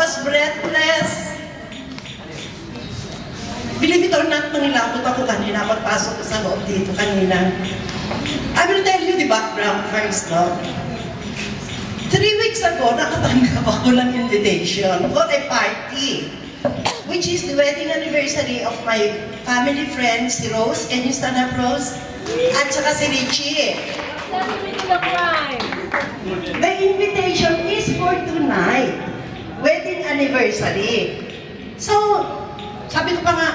was breathless. Believe it or not, nangilabot ako kanina pagpasok ko sa loob dito kanina. I will tell you the background first, no? 3 weeks ago, nakatanggap ako ng invitation for a party, which is the wedding anniversary of my family friend, si Rose. Can you stand up, Rose? At saka si Richie. The invitation is for tonight, wedding anniversary. So, sabi ko pa nga,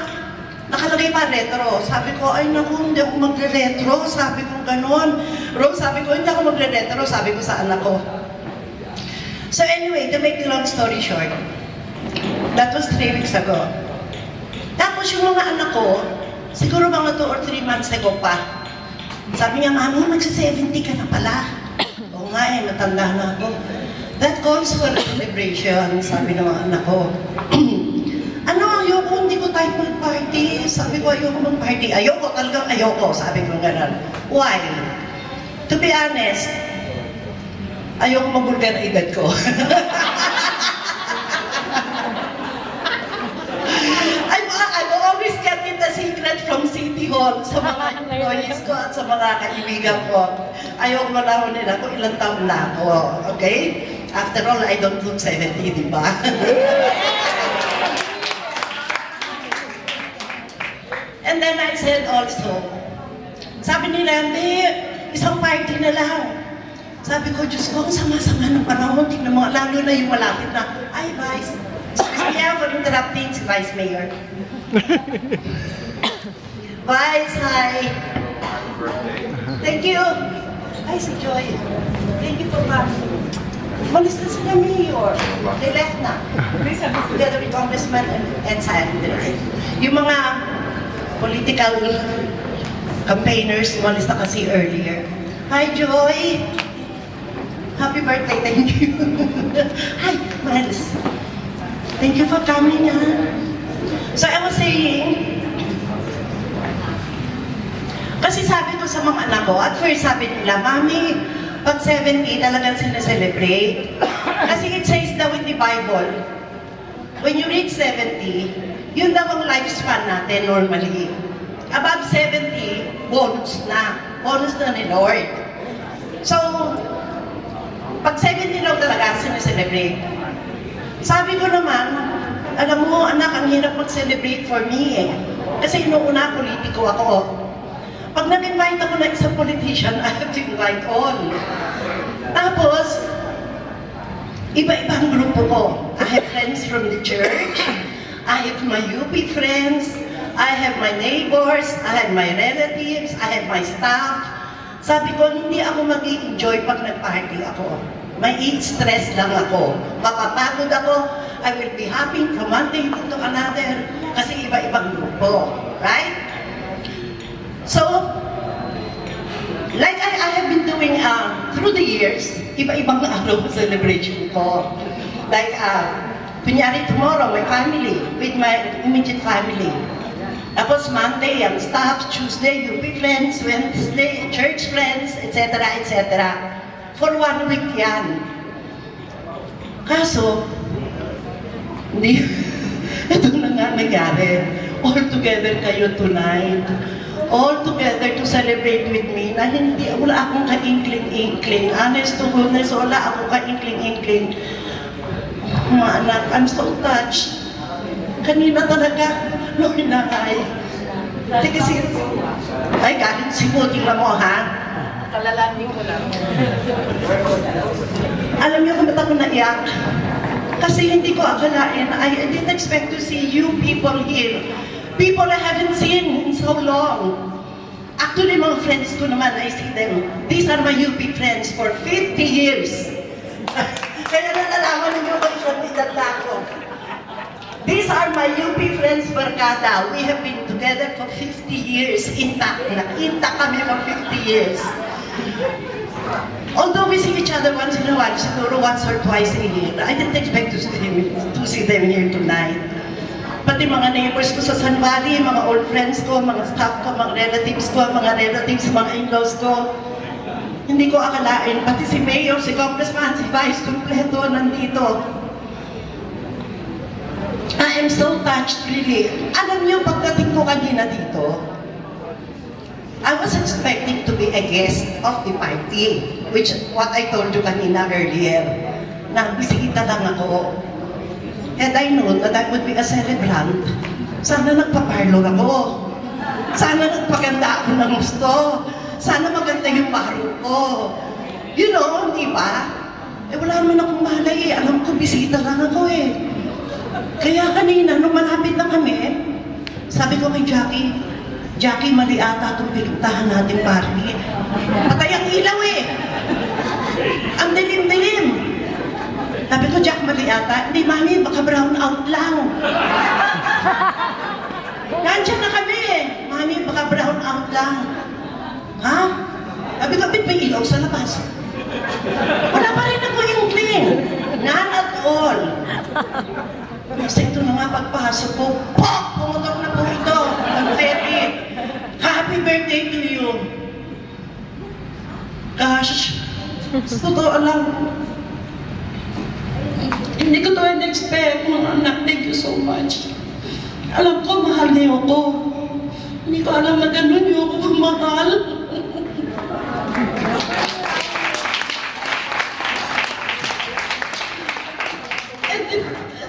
nakalagay pa retro. Sabi ko, ay naku, hindi ako magre-retro. Sabi ko ganon. Rose, sabi ko, hindi ako magre-retro. Sabi ko sa anak ko. So anyway, to make the long story short, that was 3 weeks ago. Tapos yung mga anak ko, siguro mga 2 or 3 months ago pa, sabi niya, Mami, magsa-70 ka na pala. Oo nga eh, matanda na ako. That calls for a celebration, sabi ng mga anak ko. Ano, ayoko, hindi ko type mag-party. Sabi ko, ayoko mag-party. Ayoko, talagang ayoko, sabi ko gano'n. Why? To be honest, ayoko mabulgar na edad ko. I always get it a secret from City Hall sa mga employees ko at sa mga kaibigan ko. Ayoko malaro nila kung ilang taon na ako. Okay? After all, I don't look 70, di ba? And then I said also, sabi nila, hindi, isang party na lang. Sabi ko, Diyos ko, ang sama-sama ng panahon, tignan mo, lalo na yung malapit na, ay, Vice. Kaya for interrupting si Vice Mayor. Vice, hi. Thank you. Ay, si Joy. Thank you for coming. Malis na sila, Mayor. They left na. Together with Congressman and Senator. Yung mga political campaigners, umalis na kasi earlier. Hi, Joy! Happy birthday, thank you. Hi, Miles. Thank you for coming, ha? So, I was saying, kasi sabi ko sa mga anak ko, at first sabi nila, Mami, pag 70, talagang sineselebrate. Kasi it says daw in the Bible, when you reach 70, yun daw ang lifespan natin normally. Above 70, bonus na. Bonus na ni Lord. So, pag 70 daw talaga, sineselebrate. Sabi ko naman, alam mo, anak, ang hirap mag-celebrate for me eh. Kasi inuuna, politiko ako. Pag nag-invite ako na isang politician, I have to invite all. Tapos, iba-ibang grupo ko. I have friends from the church. I have my UP friends, I have my neighbors, I have my relatives, I have my staff. Sabi ko, hindi ako mag-i-enjoy pag nag-party ako. May stress lang ako. Mapapagod ako, I will be happy from one day to another kasi iba-ibang grupo. Right? So, like I have been doing through the years, iba-ibang araw celebration ko. Like, kunyari tomorrow, my family, with my immediate family. Tapos Monday, ang staff, Tuesday, UP friends, Wednesday, church friends, etc., etc. For 1 week yan. Kaso, hindi, ito na nga nangyari. All together kayo tonight. All together to celebrate with me na hindi, wala akong ka-inkling-inkling. Honest to goodness, wala akong ka-inkling-inkling. Mga anak, I'm so touched. Kanina talaga, no, hinangay. Kasi, ay, galing si Puting na mo, ha? Kalalanin ko lang. Alam niyo kung ba't ako naiyak? Kasi hindi ko akalain. I didn't expect to see you people here. People I haven't seen in so long. Actually, mga friends ko naman, I see them. These are my UP friends for 50 years. Kaya nalalaman ninyo kung isang edad na ako. These are my UP friends, Barkada. We have been together for 50 years. Intact kami for 50 years. Although we see each other once in a while, siguro once or twice a year, I didn't expect to see them here tonight. Pati mga neighbors ko sa San Valley, mga old friends ko, mga staff ko, mga relatives, mga in-laws ko. Hindi ko akalain, pati si Mayor, si Congressman, si Vice, kompleto nandito. I am so touched, really. Alam niyo, pagdating ko kanina dito, I was expecting to be a guest of the party, which what I told you kanina earlier, na bisita lang ako. Had I known that I would be a celebrant, sana nagpa-parlor ako. Sana nagpaganda ako ng gusto. Sana maganda yung paro ko. You know, di ba? Eh wala naman akong malay eh. Alam ko, bisita lang ako eh. Kaya kanina, nung malapit na kami, sabi ko kay Jackie, mali ata itong pinuntahan nating party. Patay ang ilaw eh. Ang dilim-dilim. Sabi ko, Jack, mali ata. Hindi, mami, baka brown out lang. Nandiyan na kami eh. Mami, baka brown out lang. Ha? Sabi ko, may ilaw sa labas. Wala pa rin ako inkling. None at all. Kasi ito na nga pagpasok ko, pop! Pumutok na po ito. Confetti. Happy birthday to you. Gosh, totoo lang. Hindi ko to in-expect, mga anak. Thank you so much. Alam ko, mahal niyo ako. Hindi ko alam na gano'n niyo ako kumahal.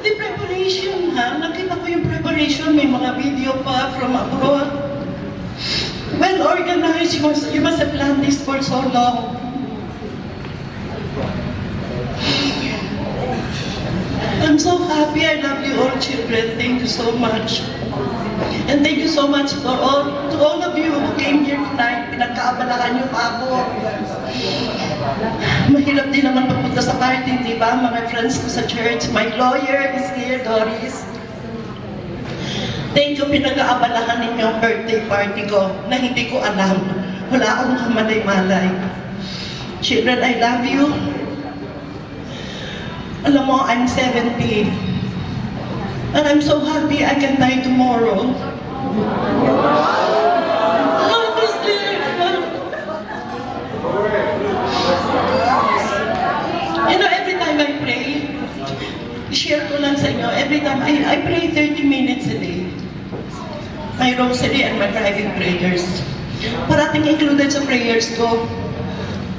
The preparation, ha? Nakita ko yung preparation, may mga video pa from abroad. Well organized, you must have planned this for so long. I'm so happy. I love you all children. Thank you so much. And thank you so much to all of you who came here tonight. Pinagkaabalahan niyo pa ako. Mahirap din naman magpunta sa party, di ba? Mga friends ko sa church. My lawyer is here, Doris. Thank you, pinag-aabalahan ninyo ang birthday party ko na hindi ko alam. Wala akong kamalay-malay. Children, I love you. Alam mo, I'm 70. And I'm so happy I can die tomorrow. You know, every time I pray, share ko lang sa inyo, every time I pray 30 minutes a day. My rosary and my private prayers. Parating included sa prayers ko,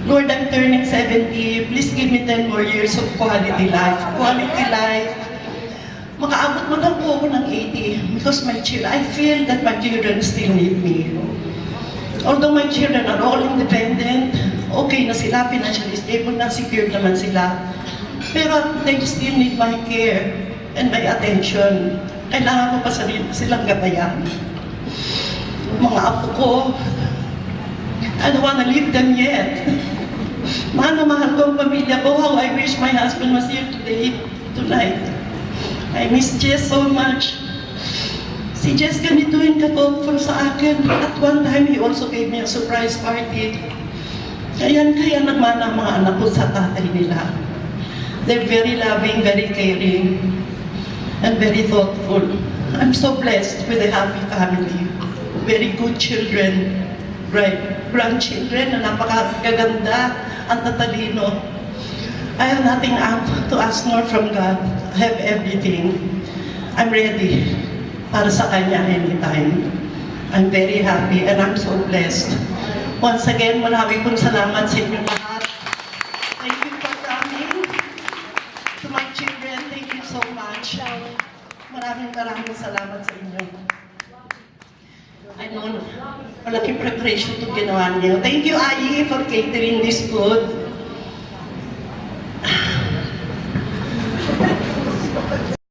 Lord, I'm turning 70. Please give me 10 more years of quality life. Quality life. Makaabot mo lang po ako ng 80 because my children, I feel that my children still need me. Although my children are all independent, okay na sila, financially stable na, secure naman sila. Pero they still need my care and my attention. Kailangan ko pa silang gabayan. Mga apo ko, I don't wanna leave them yet. Mahal na mahal ko ang pamilya ko. How I wish my husband was here tonight. I miss Jess so much. Si Jess ganituin ka-thoughtful sa akin. At one time, he also gave me a surprise party. Kaya nagmana ang mga anak ko sa tatay nila. They're very loving, very caring, and very thoughtful. I'm so blessed with a happy family. Very good children, grandchildren na napakaganda, ang tatalino. I have nothing to ask more from God. I have everything. I'm ready para sa Kanya anytime. I'm very happy and I'm so blessed. Once again, marami pong salamat sa inyo lahat. Thank you for coming. To my children, thank you so much. Maraming salamat sa inyo. I know, malaking preparation itong ginawa niyo. Thank you, Ayi, for catering this food.